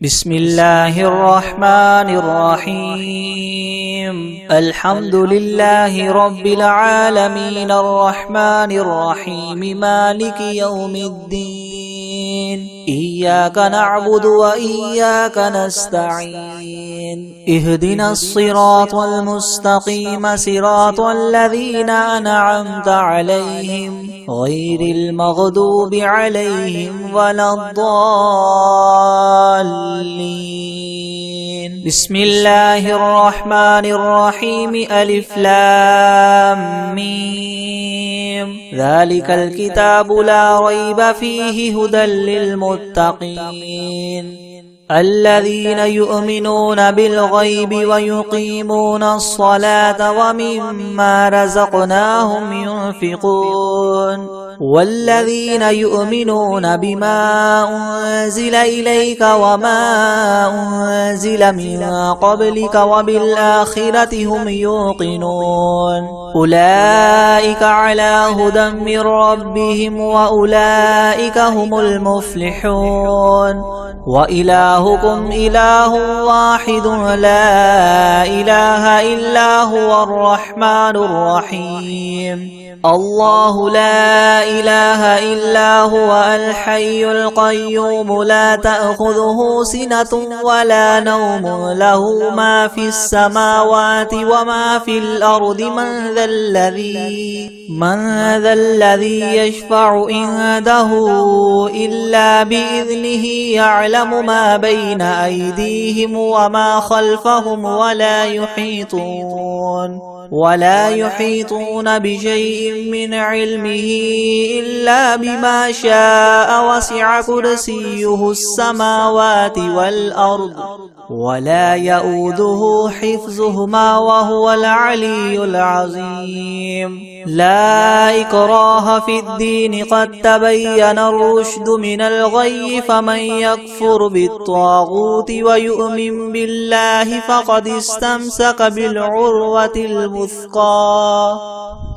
بسم الله الرحمن الرحيم. الحمد لله رب العالمين الرحمن الرحيم مالك يوم الدين. إياك نعبد وإياك نستعين. اهدنا الصراط المستقيم صراط الذين أنعمت عليهم غير المغضوب عليهم ولا الضالين. بسم الله الرحمن الرحيم. ألف لام ميم. ذلك الكتاب لا ريب فيه هدى للمتقين الذين يؤمنون بالغيب ويقيمون الصلاة ومما رزقناهم ينفقون والذين يؤمنون بما أنزل إليك وما أنزل من قبلك وبالآخرة هم يوقنون أولئك على هدى من ربهم وأولئك هم المفلحون. وإلهكم إله واحد لا إله إلا هو الرحمن الرحيم. الله لا إله إلا هو الحي القيوم لا تأخذه سنة ولا نوم له ما في السماوات وما في الأرض. من ذا الذي يشفع عنده إلا بإذنه. يعلم ما بين أيديهم وما خلفهم ولا يحيطون بشيء من علمه إلا بما شاء. وسع كرسيه السماوات والأرض ولا يؤوده حفظهما وهو العلي العظيم. لا إكراه في الدين قد تبين الرشد من الغي. فمن يكفر بالطاغوت ويؤمن بالله فقد استمسك بالعروة الوثقى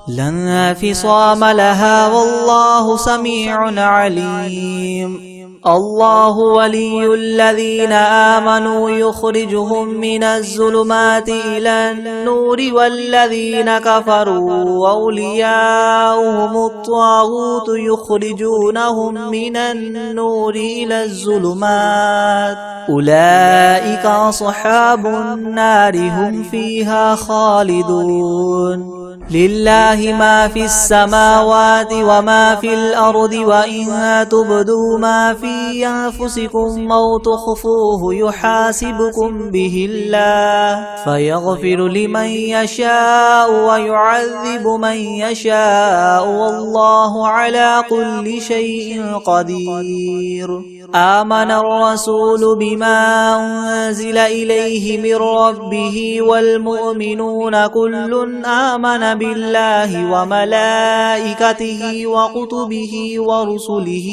لا انفصام لها والله سميع عليم. الله ولي الذين آمنوا يخرجهم من الظلمات إلى النور والذين كفروا أولياؤهم الطاغوت يخرجونهم من النور إلى الظلمات. أولئك أصحاب النار هم فيها خالدون. لله ما في السماوات وما في الأرض. وإن تبدوا ما في أنفسكم أو تخفوه يحاسبكم به الله فيغفر لمن يشاء ويعذب من يشاء والله على كل شيء قدير. آمن الرسول بما أنزل إليه من ربه والمؤمنون كل آمن بالله وملائكته وكتبه ورسله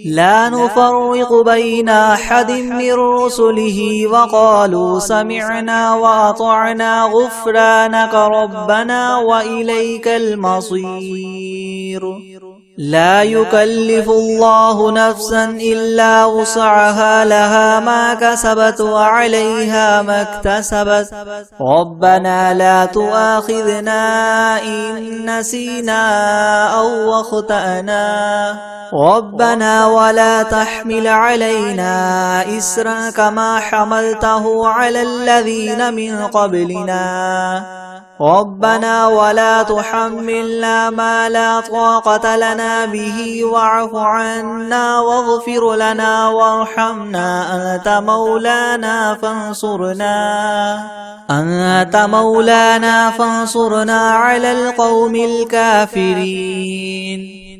لا نفرق بين أحد من رسله وقالوا سمعنا وأطعنا غفرانك ربنا وإليك المصير. لا يكلف الله نفسا إلا وسعها لها ما كسبت وعليها ما اكتسبت. ربنا لا تؤاخذنا إن نسينا أو أخطأنا. ربنا ولا تحمل علينا إسرا كما حملته على الذين من قبلنا. ربنا ولا تحملنا ما لا طاقة لنا به واعف عنا واغفر لنا وارحمنا أنت مولانا فانصرنا على القوم الكافرين.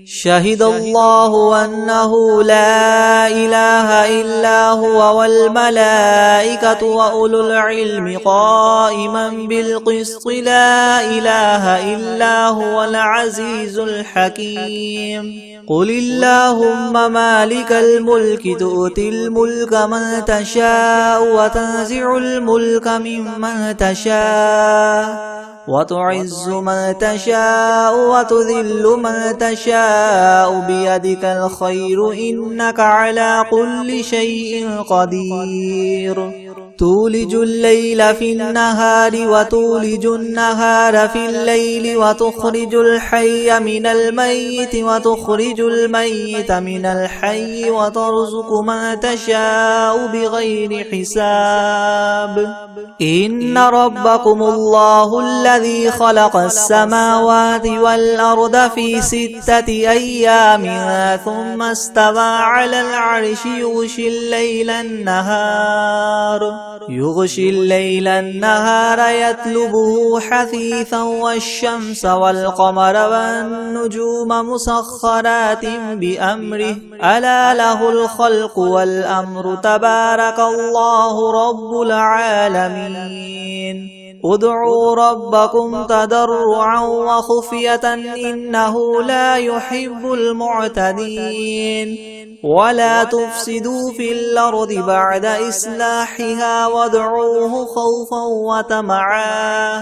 شهد الله أنه لا إله إلا هو والملائكة وأولو العلم قائما بالقسط. لا إله إلا هو العزيز الحكيم. قل اللهم مالك الملك تؤتي الملك من تشاء وتنزع الملك ممن تشاء وتعز من تشاء وتذل من تشاء بيدك الخير إنك على كل شيء قدير تولج الليل في النهار وتولج النهار في الليل وتخرج الحي من الميت وتخرج الميت من الحي وترزق من تشاء بغير حساب إن ربكم الله الذي خلق السماوات والأرض في 6 أيام ثم استوى على العرش يغشي الليل النهار يطلبه حثيثا والشمس والقمر والنجوم مسخرات بأمره ألا له الخلق والأمر تبارك الله رب العالمين ادعوا ربكم تضرعا وخفية إنه لا يحب المعتدين ولا تفسدوا في الأرض بعد إصلاحها وادعوه خوفا وطمعا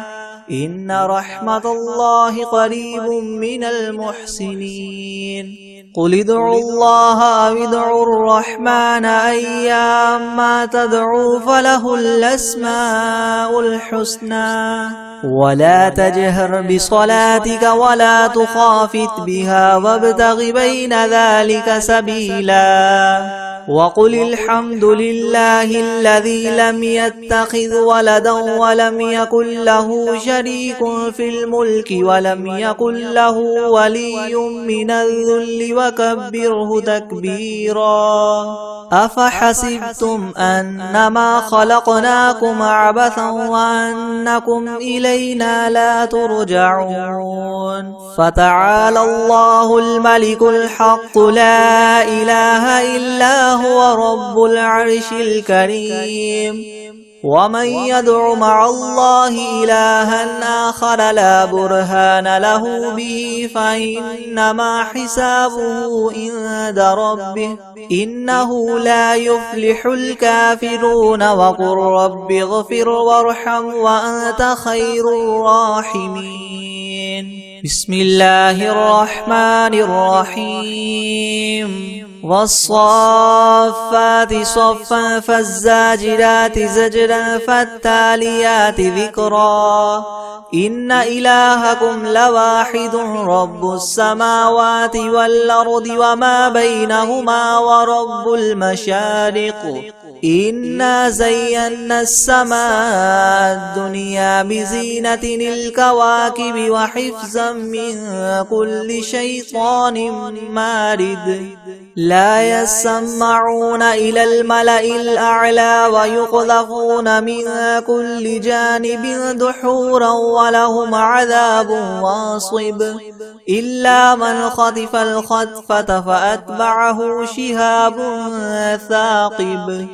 إن رحمة الله قريب من المحسنين قل ادعوا الله أو ادعوا الرحمن أيما تدعوا فله الأسماء الحسنى ولا تجهر بصلاتك ولا تخافت بها وابتغ بين ذلك سبيلا وقل الحمد لله الذي لم يتخذ ولدا ولم يكن له شريك في الملك ولم يكن له ولي من الذل وكبره تكبيرا أفحسبتم أنما خلقناكم عبثا وأنكم إلينا لا ترجعون فتعالى الله الملك الحق لا إله إلا هو رب العرش الكريم ومن يدع مع الله إلها آخر لا برهان له به فإنما حسابه عند ربه إنه لا يفلح الكافرون وقل رب اغفر وارحم وأنت خير الراحمين بسم الله الرحمن الرحيم والصافات صفا فالزاجرات زجرا فالتاليات ذكرا إن إلهكم لواحد رب السماوات والأرض وما بينهما ورب المشارق إنا زينا السماء الدنيا بزينة الكواكب وحفظا من كل شيطان مارد لا يسمعون إلى الملأ الأعلى ويقذفون من كل جانب دحورا ولهم عذاب واصب إلا من خطف الخطفة فأتبعه شهاب ثاقب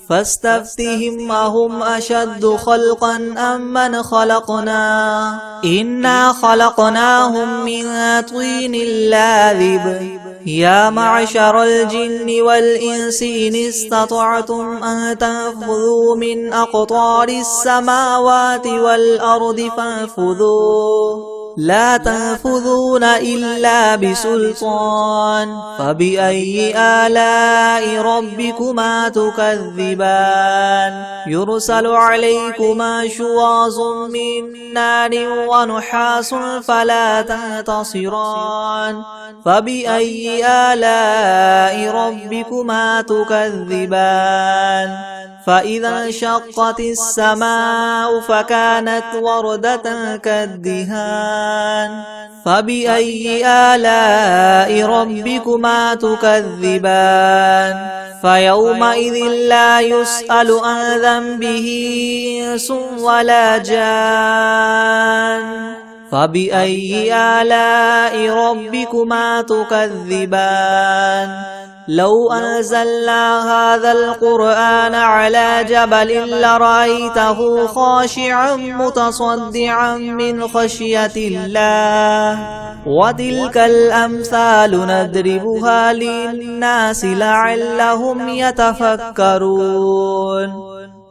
فاستفتهم أهم أشد خلقا أم من خلقنا إنا خلقناهم من طين لاذب يا معشر الجن والإنس إن استطعتم أن تنفذوا من أقطار السماوات والأرض فانفذوا لا تنفذون إلا بسلطان فبأي آلاء ربكما تكذبان يرسل عليكما شواظ من نار ونحاس فلا تنتصران فبأي آلاء ربكما تكذبان فإذا انشقت السماء فكانت وردة كالدهان فبأي آلاء ربكما تكذبان فيومئذ لا يسأل عن ذنبه إنس ولا جان فبأي آلاء ربكما تكذبان لو أنزلنا هذا القرآن على جبل لرأيته خاشعا متصدعا من خشية الله وتلك الأمثال نضربها للناس لعلهم يتفكرون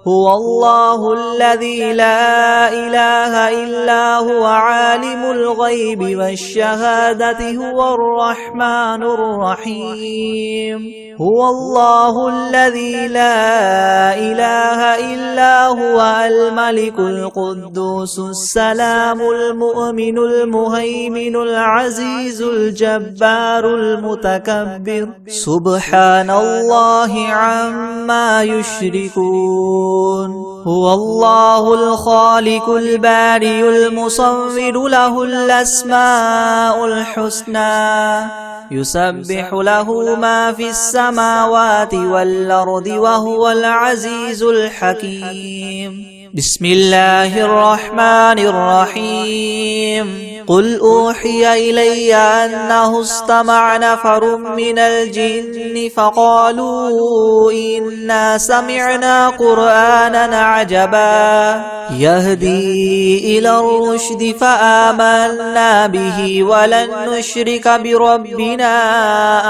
هو الله الذي لا إله إلا هو عالم الغيب والشهادة هو الرحمن الرحيم هو الله الذي لا إله إلا هو الملك القدوس السلام المؤمن المهيمن العزيز الجبار المتكبر سبحان الله عما يشركون هو الله الخالق البارئ المصور له الأسماء الحسنى يسبح له ما في السماوات والأرض وهو العزيز الحكيم بسم الله الرحمن الرحيم قل أوحي إلي أنه استمع نفر من الجن فقالوا إنا سمعنا قرآنا عجبا يهدي إلى الرشد فآمنا به ولن نشرك بربنا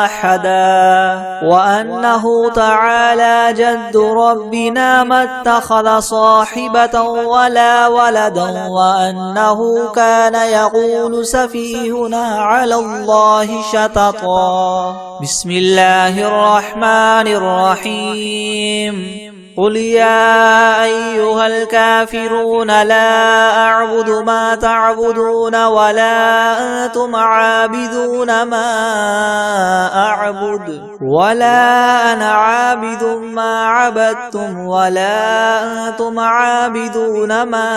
أحدا وأنه تعالى جد ربنا ما اتخذ صاحبة ولا ولدا وأنه كان يقول سفيهنا على الله شططا بسم الله الرحمن الرحيم قل يا أيها الكافرون لا أعبد ما تعبدون ولا أنتم عابدون ما أعبد ولا أنا عابد ما عبدتم ولا أنتم عابدون ما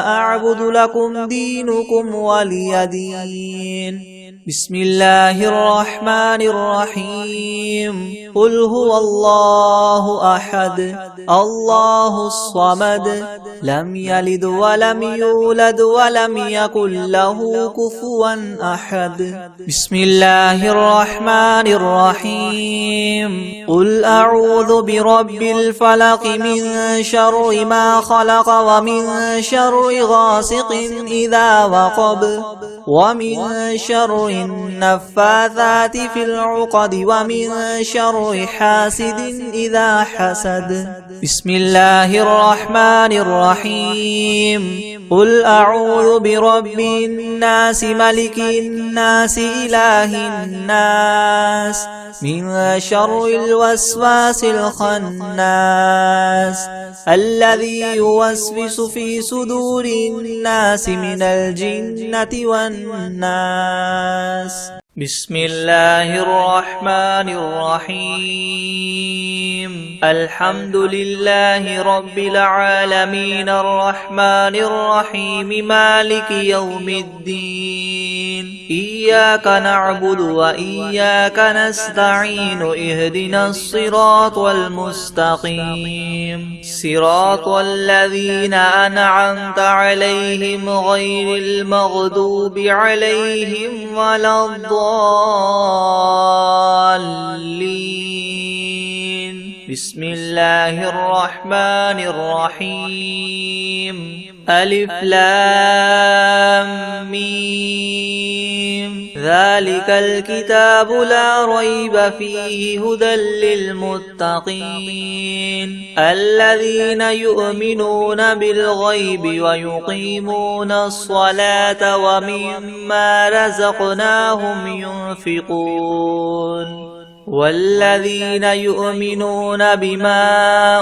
أعبد لكم دينكم ولي دين بسم الله الرحمن الرحيم قل هو الله أحد الله الصمد لم يلد ولم يولد ولم يكن له كفوا أحد بسم الله الرحمن الرحيم قل أعوذ برب الفلق من شر ما خلق ومن شر غاسق إذا وقب ومن شر النفاثات في العقد ومن شر حاسد إذا حسد بسم الله الرحمن الرحيم قل أعوذ برب الناس ملك الناس إله الناس من شر الوسواس الخناس الذي يوسوس في صدور الناس من الجنة والناس بسم الله الرحمن الرحيم الحمد لله رب العالمين الرحمن الرحيم مالك يوم الدين إياك نعبد وإياك نستعين اهدنا الصراط المستقيم صراط الذين أنعمت عليهم غير المغضوب عليهم ولا الضالين بسم الله الرحمن الرحيم ألف لام ميم ذلك الكتاب لا ريب فيه هدى للمتقين الذين يؤمنون بالغيب ويقيمون الصلاة ومما رزقناهم ينفقون والذين يؤمنون بما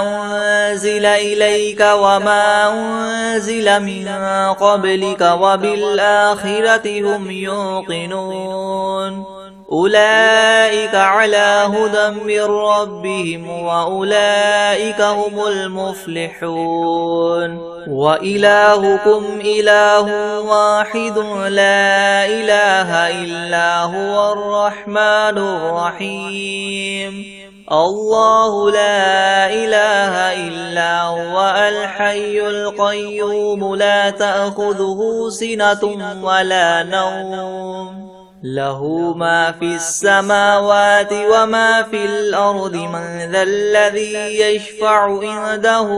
أنزل إليك وما أنزل من قبلك وبالآخرة هم يوقنون أولئك على هدى من ربهم وأولئك هم المفلحون وإلهكم إله واحد لا إله إلا هو الرحمن الرحيم الله لا إله إلا هو الحي القيوم لا تأخذه سنة ولا نوم له ما في السماوات وما في الأرض من ذا الذي يشفع عنده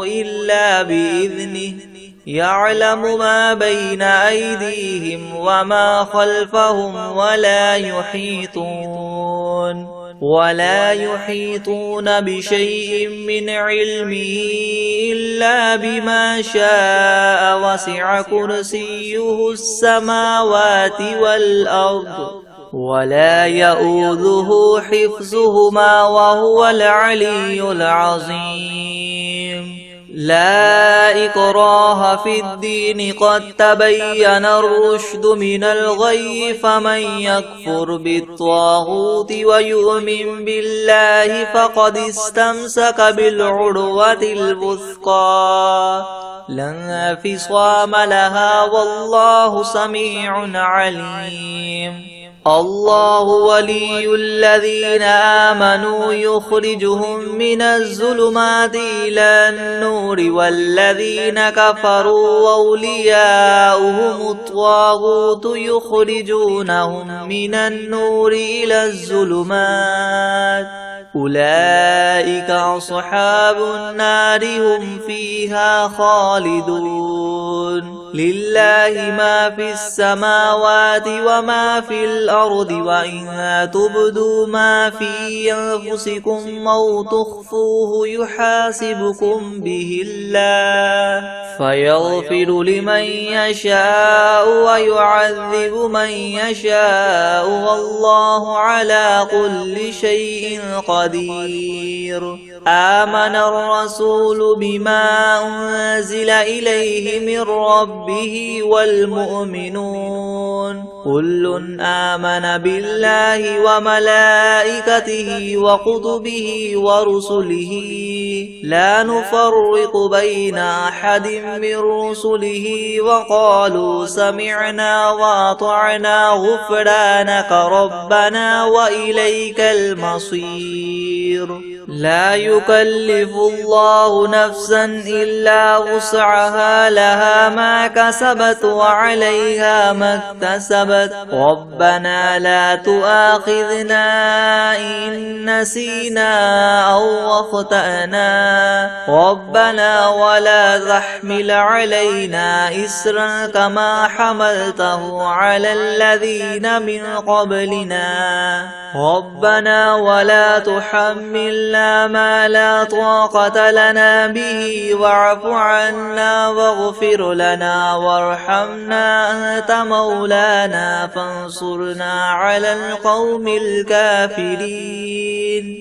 إلا بإذنه يعلم ما بين أيديهم وما خلفهم ولا يحيطون ولا يحيطون بشيء من علمه إلا بما شاء وسع كرسيه السماوات والأرض ولا يؤوده حفظهما وهو العلي العظيم لا إكراه في الدين قد تبين الرشد من الغي فمن يكفر بالطاغوت ويؤمن بالله فقد استمسك بالعروة الوثقى لا انفصام لها والله سميع عليم الله ولي الذين آمنوا يخرجهم من الظلمات إلى النور والذين كفروا أولياؤهم الطاغوت يخرجونهم من النور إلى الظلمات أولئك أصحاب النار هم فيها خالدون لله ما في السماوات وما في الأرض وإن تبدوا ما في أنفسكم أو تخفوه يحاسبكم به الله فيغفر لمن يشاء ويعذب من يشاء والله على كل شيء قدير آمن الرسول بما أنزل إليه من ربه والمؤمنون كل آمن بالله وملائكته وكتبه ورسله لا نفرق بين أحد من رسله وقالوا سمعنا وأطعنا غفرانك ربنا وإليك المصير لا يكلف الله نفسا إلا وسعها لها ما كسبت وعليها ما اكتسبت ربنا لا تؤاخذنا إن نسينا أو أخطأنا ربنا ولا تحمل علينا إسرا كما حملته على الذين من قبلنا ربنا ولا تحملنا ما لا طاقة لنا به واعف عنا واغفر لنا وارحمنا أنت مولانا فانصرنا على القوم الكافرين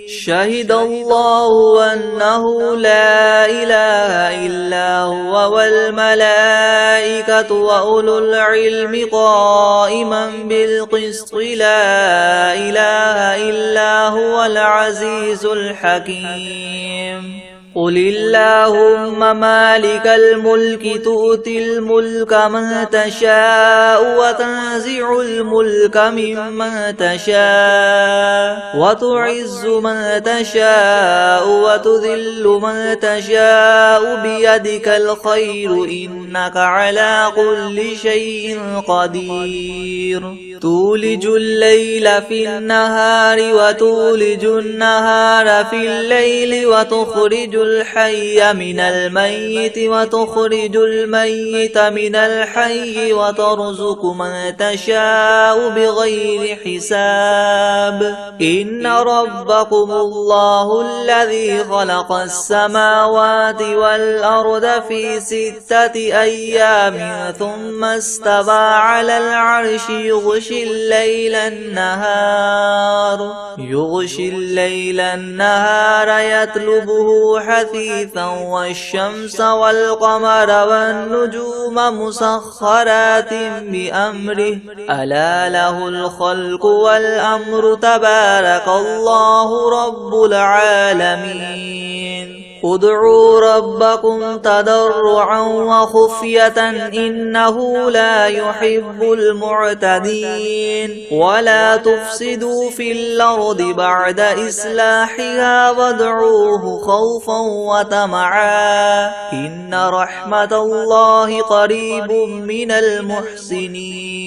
شهد الله أنه لا إله إلا هو والملائكة وأولو العلم قائما بالقسط لا إله إلا هو العزيز الحكيم قل اللهم مالك الملك تؤتي الملك من تشاء وتنزع الملك ممن تشاء وتعز من تشاء وتذل من تشاء بيدك الخير إنك على كل شيء قدير تولج الليل في النهار وتولج النهار في الليل وتخرج الحي من الميت وتخرج الميت من الحي وترزق من تشاء بغير حساب إن ربكم الله الذي خلق السماوات والأرض في 6 أيام ثم استوى على العرش يغشي الليل النهار يطلبه حثيثا والشمس والقمر والنجوم مسخرات بأمره ألا له الخلق والأمر تبارك الله رب العالمين ادعوا ربكم تضرعا وخفية إنه لا يحب المعتدين ولا تفسدوا في الأرض بعد إصلاحها وادعوه خوفا وطمعا إن رحمة الله قريب من المحسنين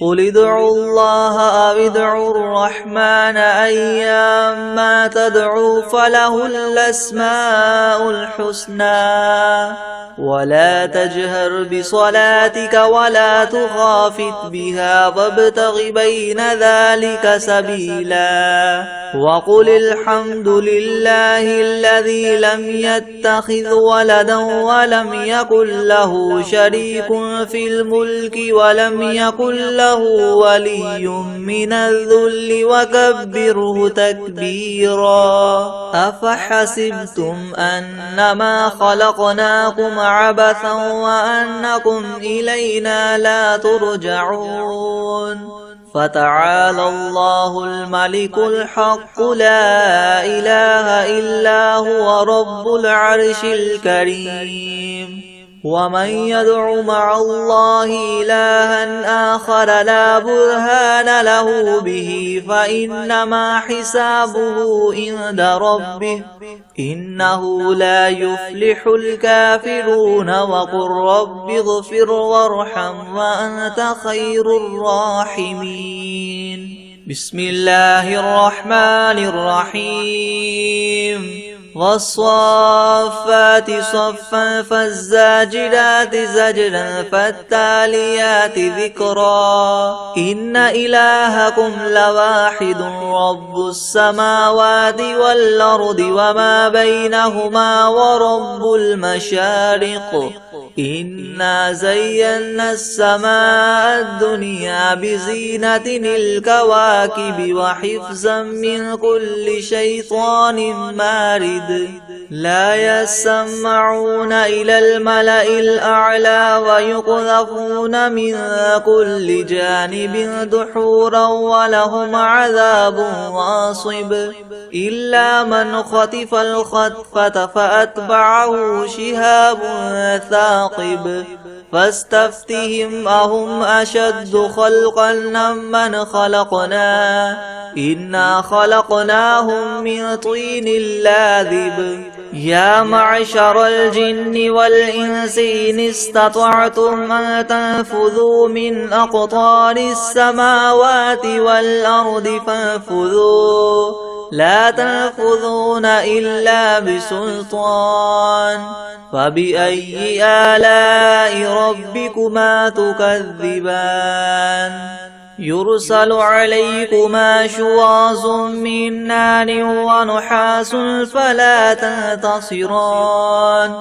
قل ادعوا الله أو ادعوا الرحمن أيما تدعوا فله الأسماء الحسنى ولا تجهر بصلاتك ولا تخافت بها وابتغ بين ذلك سبيلا وقل الحمد لله الذي لم يتخذ ولدا ولم يكن له شريك في الملك ولم يكن له ولي من الذل وكبره تكبيرا أفحسبتم أنما خلقناكم عبثا وأنكم إلينا لا ترجعون فتعالى الله الملك الحق لا إله إلا هو رب العرش الكريم ومن يدع مع الله إلها آخر لا برهان له به فإنما حسابه عند ربه إنه لا يفلح الكافرون وقل رب اغفر وارحم وأنت خير الراحمين بسم الله الرحمن الرحيم والصافات صفا فالزاجرات زجرا فالتاليات ذكرا إن إلهكم لواحد رب السماوات والأرض وما بينهما ورب المشارق إنا زينا السماء الدنيا بزينة الكواكب وحفظا من كل شيطان مارد لا يسمعون إلى الملأ الأعلى ويقذفون من كل جانب دحورا ولهم عذاب واصب إلا من خطف الخطفة فأتبعه شهاب ثاقب فاستفتهم أهم أشد خلقا ممن خلقنا إنا خلقناهم من طين لاذب يا معشر الجن والإنس إن استطعتم أن تنفذوا من أقطار السماوات والأرض فانفذوا لا تنفذون إلا بسلطان فبأي آلاء ربكما تكذبان يرسل عليكما شواظ من نار ونحاس فلا تنتصران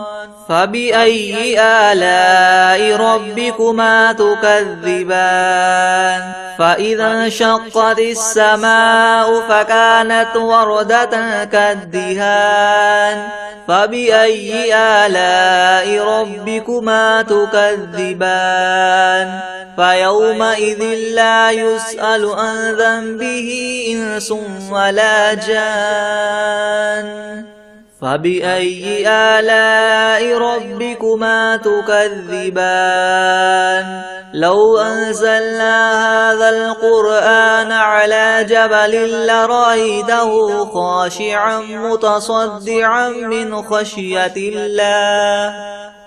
فبأي آلاء ربكما تكذبان فإذا انشقت السماء فكانت وردة كالدهان فبأي آلاء ربكما تكذبان فيومئذ لا يسأل عن ذنبه إنس ولا جان فبأي آلاء ربكما تكذبان لو أنزلنا هذا القرآن على جبل لرأيته خاشعا متصدعا من خشية الله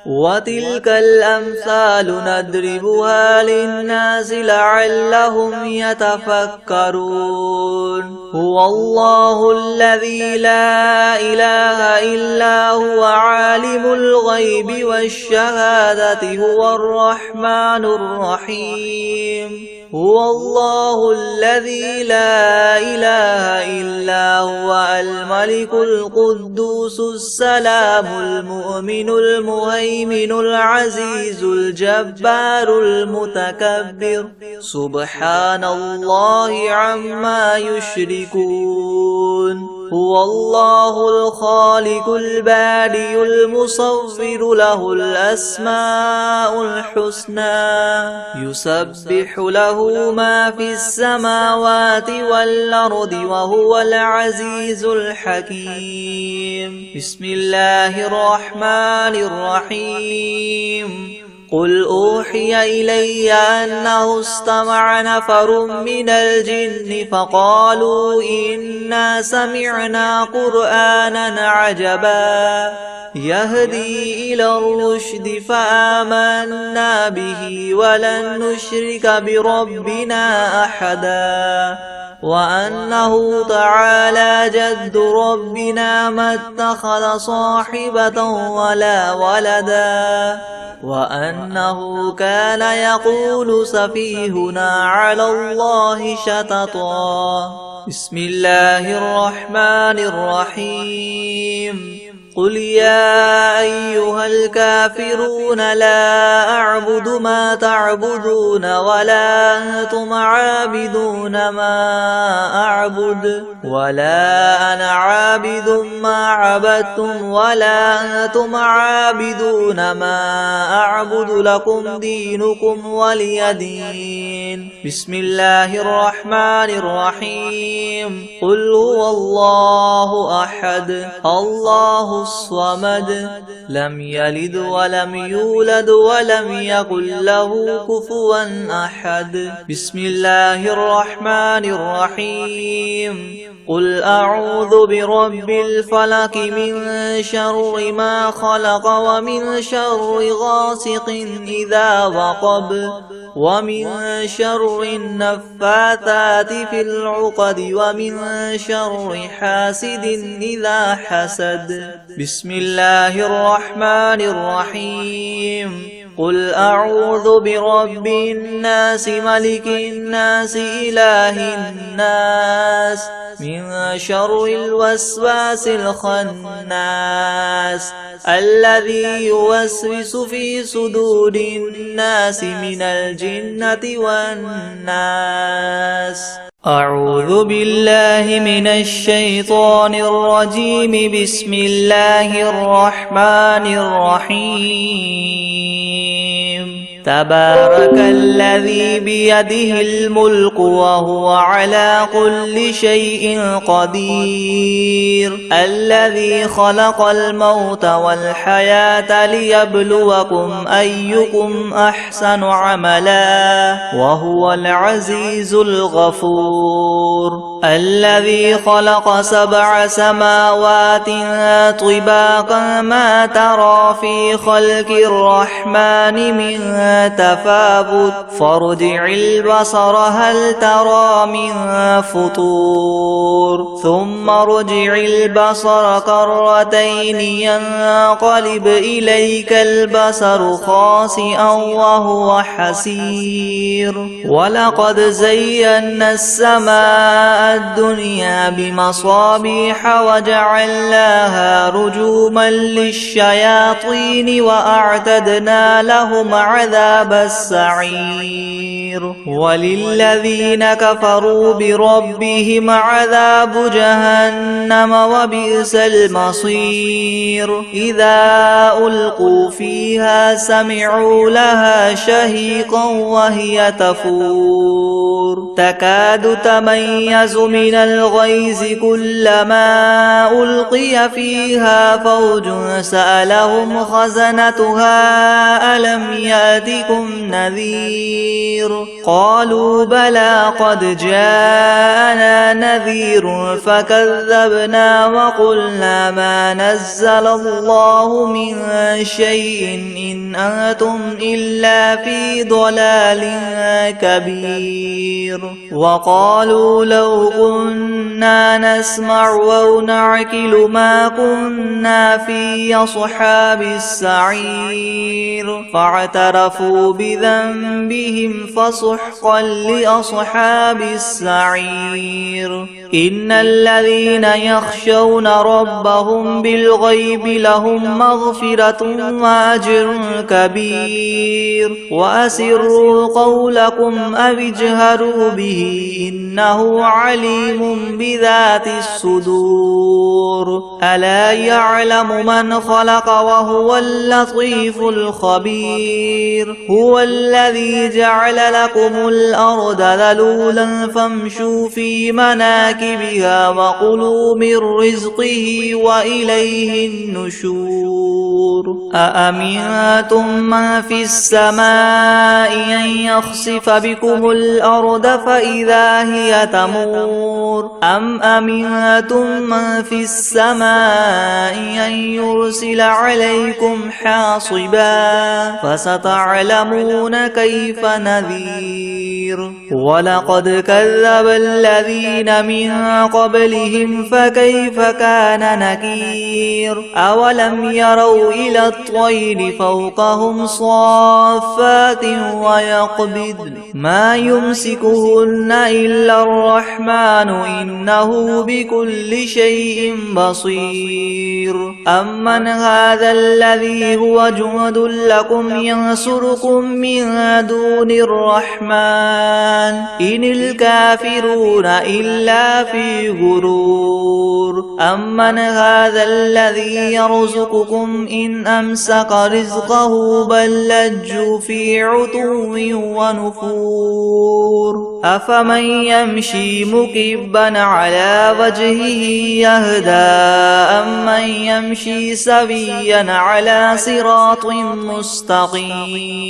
وتلك الأمثال نضربها للناس لعلهم يتفكرون هو الله الذي لا إله إلا هو عالم الغيب والشهادة هو الرحمن الرحيم هو الله الذي لا إله إلا هو الملك القدوس السلام المؤمن المهيمن العزيز الجبار المتكبر سبحان الله عما يشركون هو الله الخالق البارئ المصور له الأسماء الحسنى يسبح له ما في السماوات والأرض وهو العزيز الحكيم بسم الله الرحمن الرحيم قل أوحي إلي أنه استمع نفر من الجن فقالوا إنا سمعنا قرآنا عجبا يهدي إلى الرشد فآمنا به ولن نشرك بربنا أحدا وأنه تعالى جد ربنا ما اتخذ صاحبة ولا ولدا وأنه كان يقول سفيهنا على الله شططا. بسم الله الرحمن الرحيم. قل يا أيها الكافرون لا أعبد ما تعبدون ولا أنتم عابدون ما أعبد ولا أنا عابد ما عبدتم ولا أنتم عابدون ما أعبد لكم دينكم ولي دين. بسم الله الرحمن الرحيم. قل هو الله أحد الله الصمد لم يلد ولم يولد ولم يكن له كفوا أحد. بسم الله الرحمن الرحيم. قل أعوذ برب الفلق من شر ما خلق ومن شر غاسق إذا وقب ومن شر النفاثات في العقد ومن شر حاسد إذا حسد. بسم الله الرحمن الرحيم. قل أعوذ برب الناس ملك الناس إله الناس من شر الوسواس الخناس الذي يوسوس في صدور الناس من الجنة والناس. أعوذ بالله من الشيطان الرجيم. بسم الله الرحمن الرحيم. تبارك الذي بيده الملك وهو على كل شيء قدير الذي خلق الموت والحياة ليبلوكم أيكم أحسن عملا وهو العزيز الغفور الذي خلق 7 سماوات طباقا ما ترى في خلق الرحمن من تفاوت فارجع البصر هل ترى من فطور ثم ارجع البصر كرتين ينقلب إليك البصر خاسئا وهو حسير. ولقد زينا السماء الدنيا بمصابيح وجعلناها رجوما للشياطين وأعتدنا لهم عذاب السعير. وللذين كفروا بربهم عذاب جهنم وبئس المصير. إذا ألقوا فيها سمعوا لها شهيقا وهي تفور تكاد تميز من الغيظ كلما ألقي فيها فوج سألهم خزنتها ألم يأتكم نذير قالوا بلى قد جاءنا نذير فكذبنا وقلنا ما نزل الله من شيء إن أنتم إلا في ضلال كبير. وقالوا لو كنا نسمع أو نعقل ما كنا في أصحاب السعير فاعترفوا بذنبهم فسحقا لأصحاب السعير. إن الذين يخشون ربهم بالغيب لهم مغفرة وأجر كبير. وأسروا قولكم أو اجهروا به إنه عليم بذات الصدور. ألا يعلم من خلق وهو اللطيف الخبير. هو الذي جعل لكم الأرض ذلولا فامشوا في مناكبها وكلوا من رزقه وإليه النشور. أأمنتم من في السماء أن يخسف بكم الأرض فإذا هي تمور أم أمنتم من في السماء أن يرسل يرسل عليكم حاصبا فستعلمون كيف نذير ولقد كذب الذين من قبلهم فكيف كان نكير أولم يروا إلى الطير فوقهم صافات ويقبضن ما يمسكهن إلا الرحمن إنه بكل شيء بصير أمن هذا الذي هو جند لكم ينصركم من دون الرحمن إن الكافرون إلا في غرور أمن هذا الذي يرزقكم إن أمسك رزقه بل لجوا في عتو ونفور أفمن يمشي مكبا على وجهه يهدى أمن يمشي سويا على صراط مستقيم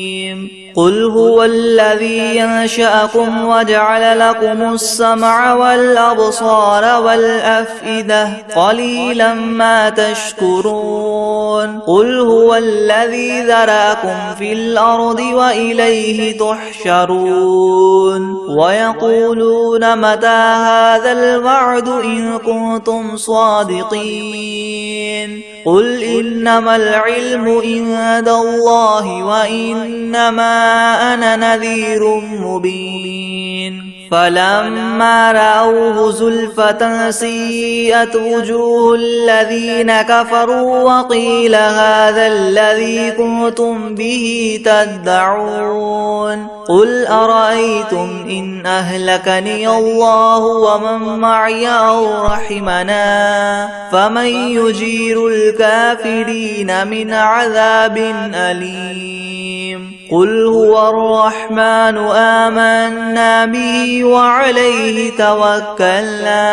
قل هو الذي ينشأكم وجعل لكم السمع والأبصار والأفئدة قليلا ما تشكرون قل هو الذي ذرأكم في الأرض وإليه تحشرون ويقولون متى هذا الوعد إن كنتم صادقين قل إنما العلم عند الله وإنما أنا نذير مبين فلما رأوه زلفة سيئت وجوه الذين كفروا وقيل هذا الذي كنتم به تدعون قل أرأيتم إن أهلكني الله ومن معي أو رحمنا فمن يجير الكافرين من عذاب أليم قل هو الرحمن آمنا به وعليه توكلنا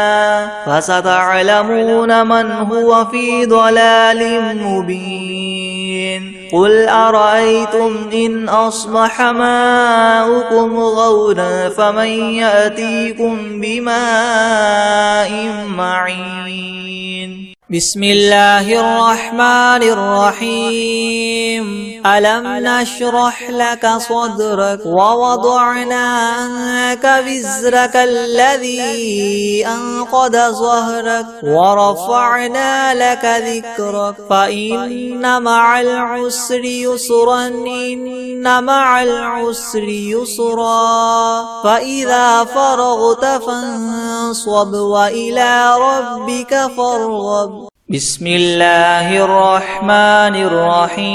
فستعلمون من هو في ضلال مبين قل أرأيتم إن أصبح ماؤكم غورا فمن يأتيكم بماء معين بسم الله الرحمن الرحيم ألم نشرح لك صدرك ووضعنا عنك وزرك الذي أنقض ظهرك ورفعنا لك ذكرك فإن مع العسر يسرا إن مع العسر يسرا فإذا فرغت فانصب وإلى ربك فارغب بسم الله الرحمن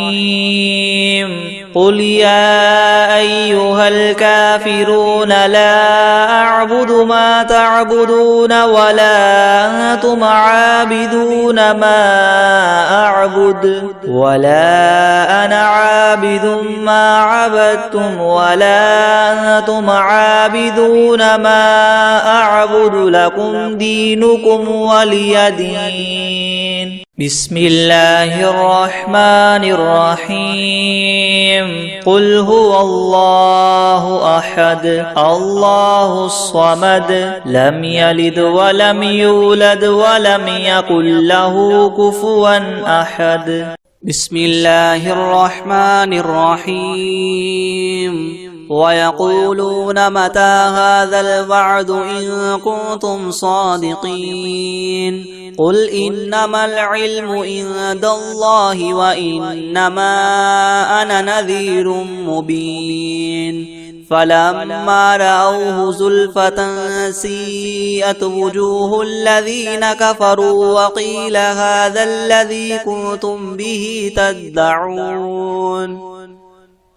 الرحيم قل يا أيها الكافرون لا أعبد ما تعبدون ولا أنتم عابدون ما أعبد ولا أنا عابد ما عبدتم ولا أنتم عابدون ما أعبد لكم دينكم ولي دين بسم الله الرحمن الرحيم قل هو الله أحد الله الصمد لم يلد ولم يولد ولم يكن له كفوا أحد بسم الله الرحمن الرحيم ويقولون متى هذا الوعد إن كنتم صادقين قل إنما العلم عند الله وإنما أنا نذير مبين فلما رأوه زلفة سيئت وجوه الذين كفروا وقيل هذا الذي كنتم به تدعون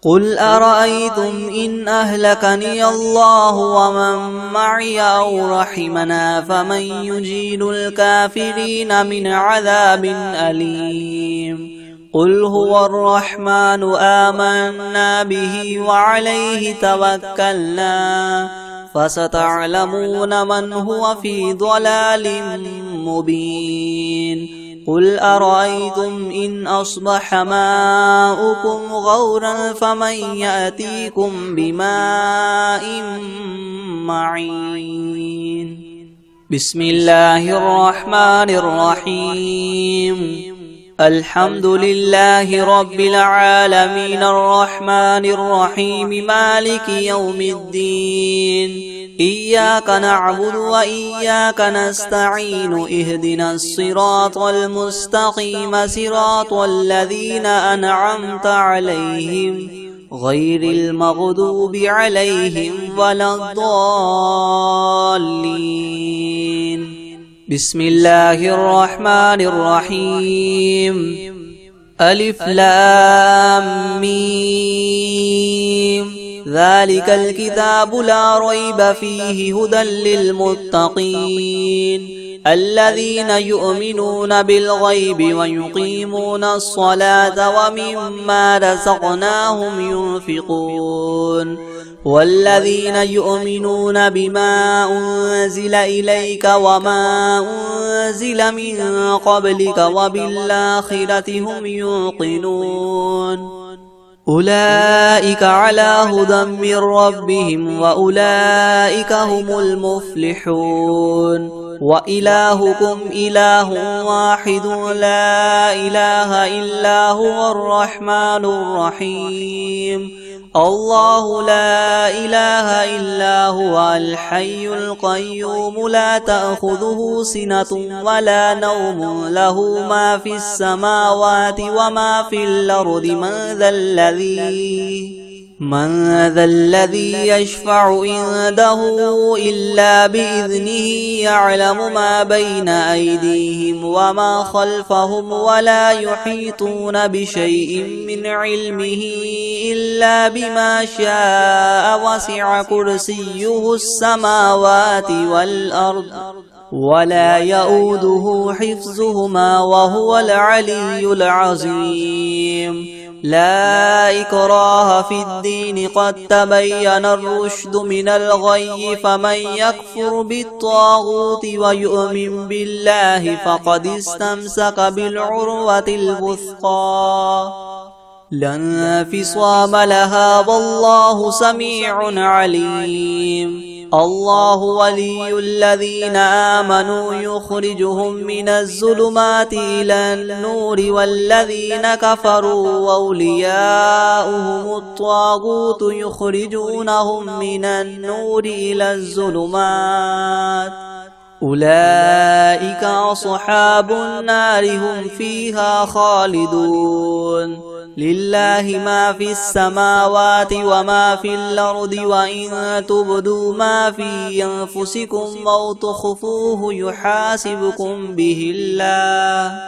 قل أرأيتم إن أهلكني الله ومن معي أو رحمنا فمن يجير الكافرين من عذاب أليم قل هو الرحمن آمنا به وعليه توكلنا فستعلمون من هو في ضلال مبين قل أرأيتم إن أصبح ماؤكم غورا فمن يأتيكم بماء معين بسم الله الرحمن الرحيم الحمد لله رب العالمين الرحمن الرحيم مالك يوم الدين إياك نعبد وإياك نستعين اهدنا الصراط المستقيم صراط الذين أنعمت عليهم غير المغضوب عليهم ولا الضالين. بسم الله الرحمن الرحيم. ألف لام ميم ذلك الكتاب لا ريب فيه هدى للمتقين الذين يؤمنون بالغيب ويقيمون الصلاة ومما رزقناهم ينفقون والذين يؤمنون بما أنزل إليك وما أنزل من قبلك وبالآخرة هم يوقنون أولئك على هدى من ربهم وأولئك هم المفلحون وإلهكم إله واحد لا إله إلا هو الرحمن الرحيم الله لا إله إلا هو الحي القيوم لا تأخذه سنة ولا نوم له ما في السماوات وما في الأرض من ذا الذي يشفع عنده إلا بإذنه يعلم ما بين أيديهم وما خلفهم ولا يحيطون بشيء من علمه إلا بما شاء وسع كرسيه السماوات والأرض ولا يؤوده حفظهما وهو العلي العظيم. لا إكراه في الدين قد تبين الرشد من الغي فمن يكفر بالطاغوت ويؤمن بالله فقد استمسك بالعروة الوثقى لا انفصام لها والله سميع عليم. الله ولي الذين آمنوا يخرجهم من الظلمات إلى النور والذين كفروا أولياؤهم الطاغوت يخرجونهم من النور إلى الظلمات أولئك أصحاب النار هم فيها خالدون. لله ما في السماوات وما في الأرض وإن تبدوا ما في أنفسكم أو تخفوه يحاسبكم به الله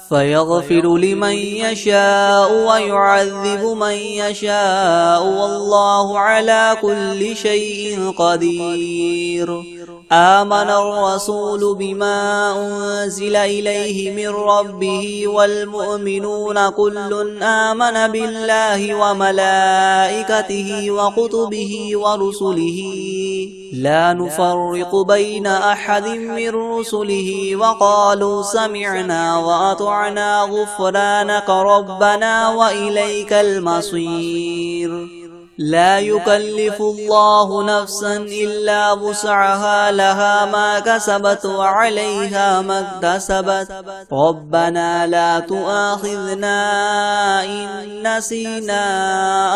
فيغفر لمن يشاء ويعذب من يشاء والله على كل شيء قدير. آمن الرسول بما أنزل إليه من ربه والمؤمنون كل آمن بالله وملائكته وكتبه ورسله لا نفرق بين أحد من رسله وقالوا سمعنا وأطعنا غفرانك ربنا وإليك المصير. لا يكلف الله نفسا إلا وسعها لها ما كسبت وعليها ما اكتسبت ربنا لا تؤاخذنا إن نسينا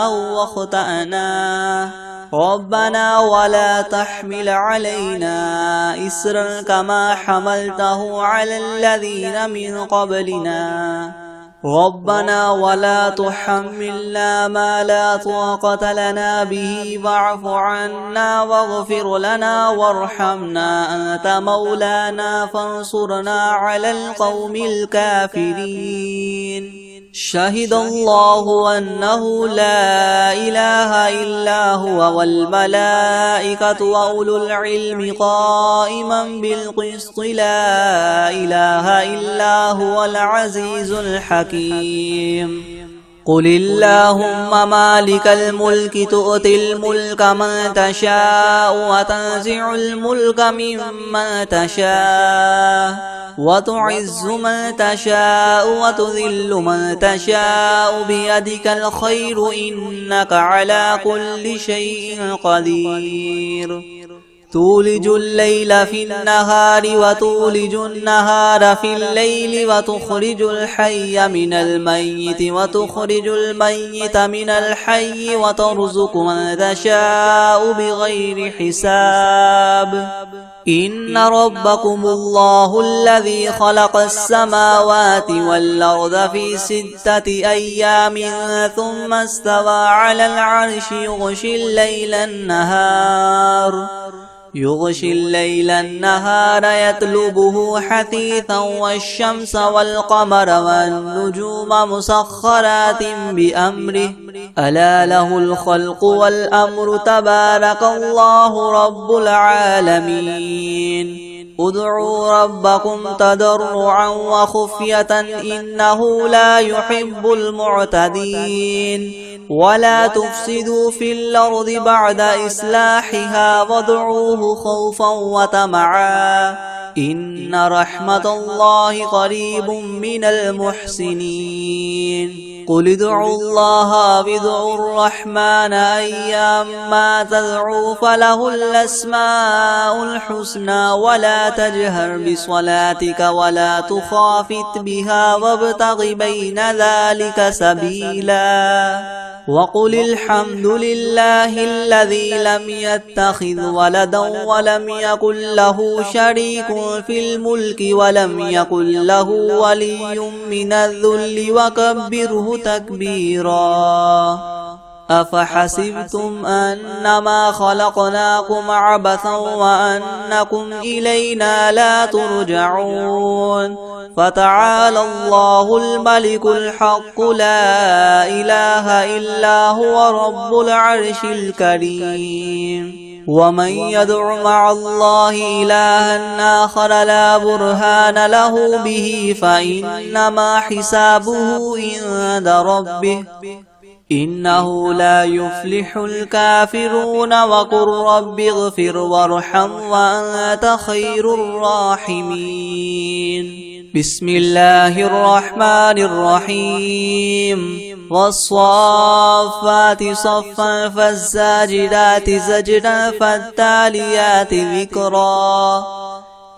أو أخطأنا ربنا ولا تحمل علينا إسرا كما حملته على الذين من قبلنا ربنا ولا تحملنا ما لا طاقة لنا به واعف عنا واغفر لنا وارحمنا أنت مولانا فانصرنا على القوم الكافرين. شهد الله أنه لا إله إلا هو والملائكة وأولو العلم قائما بالقسط لا إله إلا هو العزيز الحكيم. قل اللهم مالك الملك تؤتي الملك من تشاء وتنزع الملك ممن تشاء وتعز من تشاء وتذل من تشاء بيدك الخير إنك على كل شيء قدير. تولج الليل في النهار وتولج النهار في الليل وتخرج الحي من الميت وتخرج الميت من الحي وترزق من تشاء بغير حساب إن ربكم الله الذي خلق السماوات والأرض في 6 أيام ثم استوى على العرش يغشي الليل النهار يطلبه حثيثا والشمس والقمر والنجوم مسخرات بأمره ألا له الخلق والأمر تبارك الله رب العالمين ادعوا ربكم تضرعا وخفية إنه لا يحب المعتدين ولا تفسدوا في الأرض بعد إصلاحها وادعوه خوفا وطمعا إن رحمة الله قريب من المحسنين قل ادعوا الله أو ادعوا الرحمن أيما تدعوا فله الأسماء الحسنى ولا تجهر بصلاتك ولا تخافت بها وابتغ بين ذلك سبيلا وقل الحمد لله الذي لم يتخذ ولدا ولم يكن له شريك في الملك ولم يكن له ولي من الذل وكبره تكبيرا أفحسبتم أنما خلقناكم عبثا وأنكم إلينا لا ترجعون فتعالى الله الملك الحق لا إله إلا هو رب العرش الكريم ومن يدع مع الله إلها آخر لا برهان له به فإنما حسابه عند ربه إنه لا يفلح الكافرون وقل رب اغفر وارحم وأنت خير الراحمين بسم الله الرحمن الرحيم والصافات صفا فالزاجرات زجرا فالتاليات ذكرا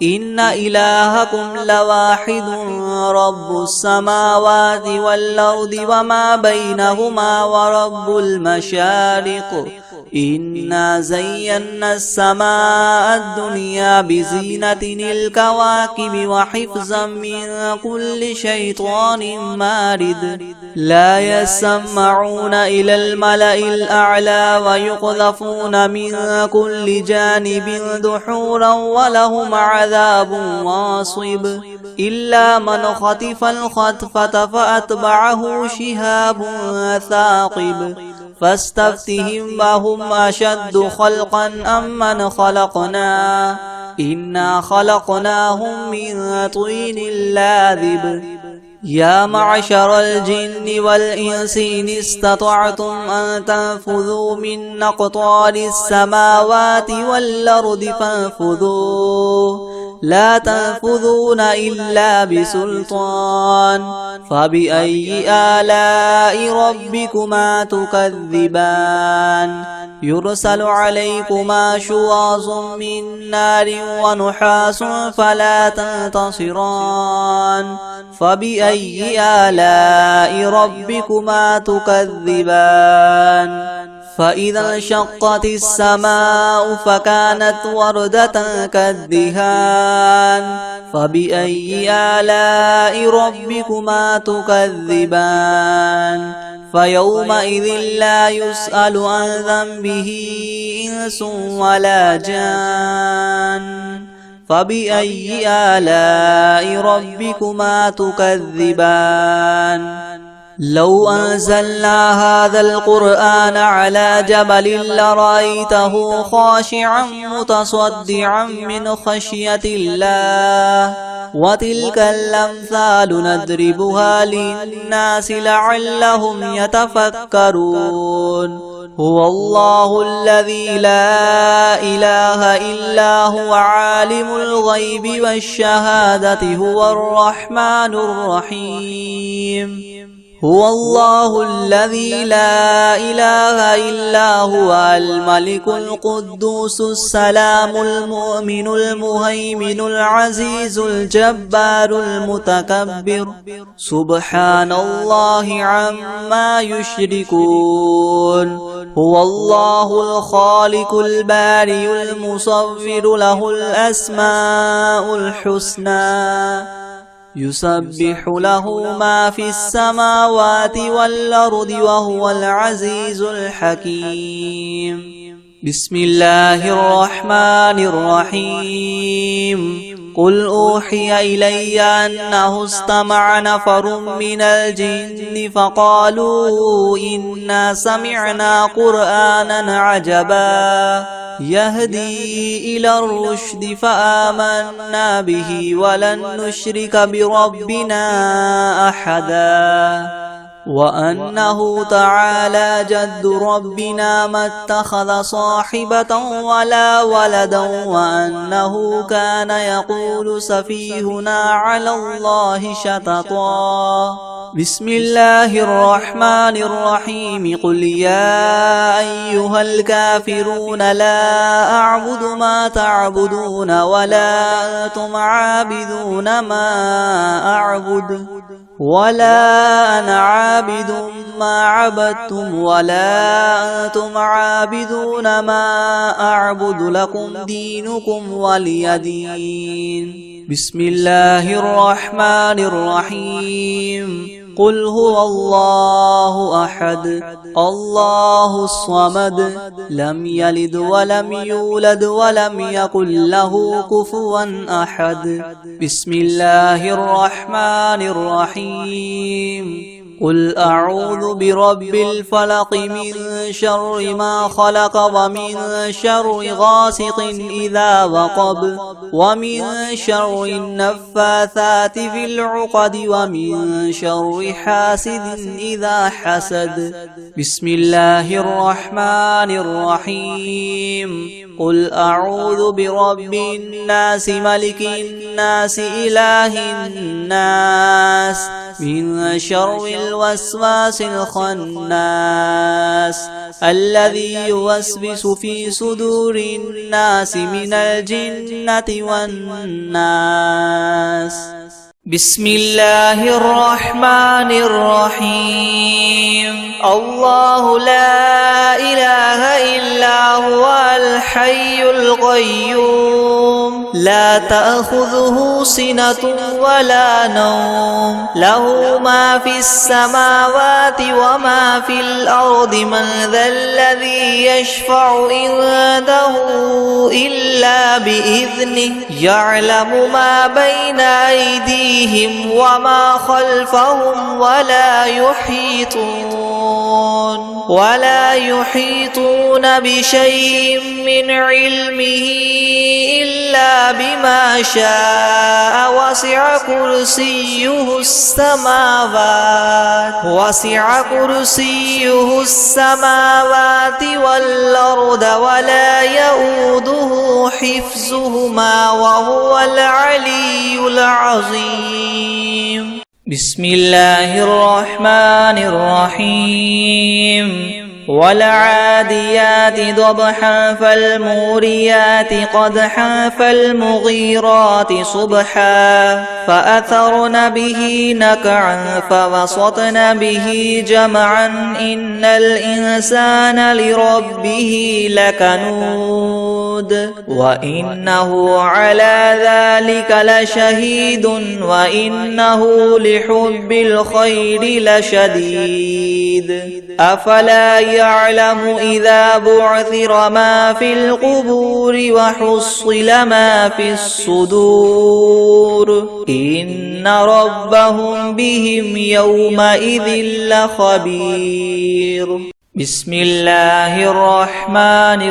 إن إلهكم لواحد رب السماوات والأرض وما بينهما ورب المشارق إنا زينا السماء الدنيا بزينة الكواكب وحفظا من كل شيطان مارد لا يسمعون إلى الملأ الأعلى ويقذفون من كل جانب دحورا ولهم عذاب واصب إلا من خطف الخطفة فأتبعه شهاب ثاقب فاستفتهم وهم أشد خلقا أم من خلقنا إنا خلقناهم من طين لاذب يا معشر الجن والإنس إن استطعتم أن تنفذوا من أقطار السماوات والأرض فانفذوا لا تنفذون إلا بسلطان فبأي آلاء ربكما تكذبان يرسل عليكما شواظ من نار ونحاس فلا تنتصران فبأي آلاء ربكما تكذبان فإذا انشقت السماء فكانت وردة كالدهان فبأي آلاء ربكما تكذبان فيومئذ لا يسأل عن ذنبه إنس ولا جان فبأي آلاء ربكما تكذبان لو أنزلنا هذا القرآن على جبل لرأيته خاشعا متصدعا من خشية الله وتلك الأمثال نضربها للناس لعلهم يتفكرون هو الله الذي لا إله إلا هو عالم الغيب والشهادة هو الرحمن الرحيم هو الله الذي لا إله إلا هو الملك القدوس السلام المؤمن المهيمن العزيز الجبار المتكبر سبحان الله عما يشركون هو الله الخالق البارئ المصور له الأسماء الحسنى يسبح له ما في السماوات والأرض وهو العزيز الحكيم بسم الله الرحمن الرحيم قل أوحي إلي أنه استمع نفر من الجن فقالوا إنا سمعنا قرآنا عجبا يهدي إلى الرشد فآمنا به ولن نشرك بربنا أحدا وأنه تعالى جد ربنا ما اتخذ صاحبة ولا ولدا وأنه كان يقول سفيهنا على الله شططا بسم الله الرحمن الرحيم قل يا أيها الكافرون لا أعبد ما تعبدون ولا أنتم عابدون ما أعبد ولا أنا عابد ما عبدتم ولا أنتم عابدون ما أعبد لكم دينكم ولي دين بسم الله الرحمن الرحيم قل هو الله أحد الله الصمد لم يلد ولم يولد ولم يكن له كفوا أحد بسم الله الرحمن الرحيم قل أعوذ برب الفلق من شر ما خلق ومن شر غاسق إذا وقب ومن شر النفاثات في العقد ومن شر حاسد إذا حسد بسم الله الرحمن الرحيم قل أعوذ برب الناس ملك الناس إله الناس من شر الوسواس الخناس الذي يوسوس في صدور الناس من الجنة والناس بسم الله الرحمن الرحيم الله لا إله إلا هو الحي القيوم لا تأخذه سنة ولا نوم له ما في السماوات وما في الأرض من ذا الذي يشفع عنده إلا بإذنه يعلم ما بين أيديهم وما خلفهم ولا يحيطون بشيء من علمه إلا بما شاء وسع كرسيه السماوات والأرض ولا يؤوده حفظهما وهو العلي العظيم بسم الله الرحمن الرحيم والعاديات ضبحا فالموريات قدحا فالمغيرات صبحا فأثرن به نقعا فوسطن به جمعا إن الإنسان لربه لكنود وإنه على ذلك لشهيد وإنه لحب الخير لشديد أفلا يعلم إذا بعثر ما في القبور وحصل ما في الصدور إن ربهم بهم يومئذ لخبير بسم الله الرحمن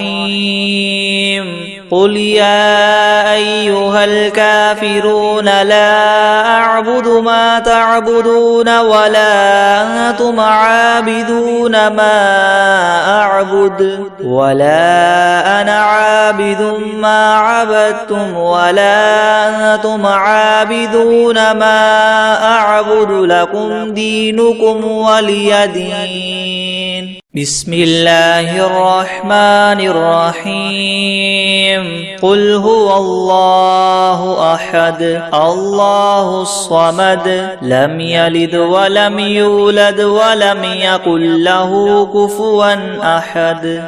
الرحيم قل يا أيها الكافرون لا أعبد ما تعبدون ولا أنتم عابدون ما أعبد ولا أنا عابد ما عبدتم ولا أنتم عابدون ما أعبد لكم دينكم ولي دين بسم الله الرحمن الرحيم قل هو الله أحد الله الصمد لم يلد ولم يولد ولم يكن له كفوا أحد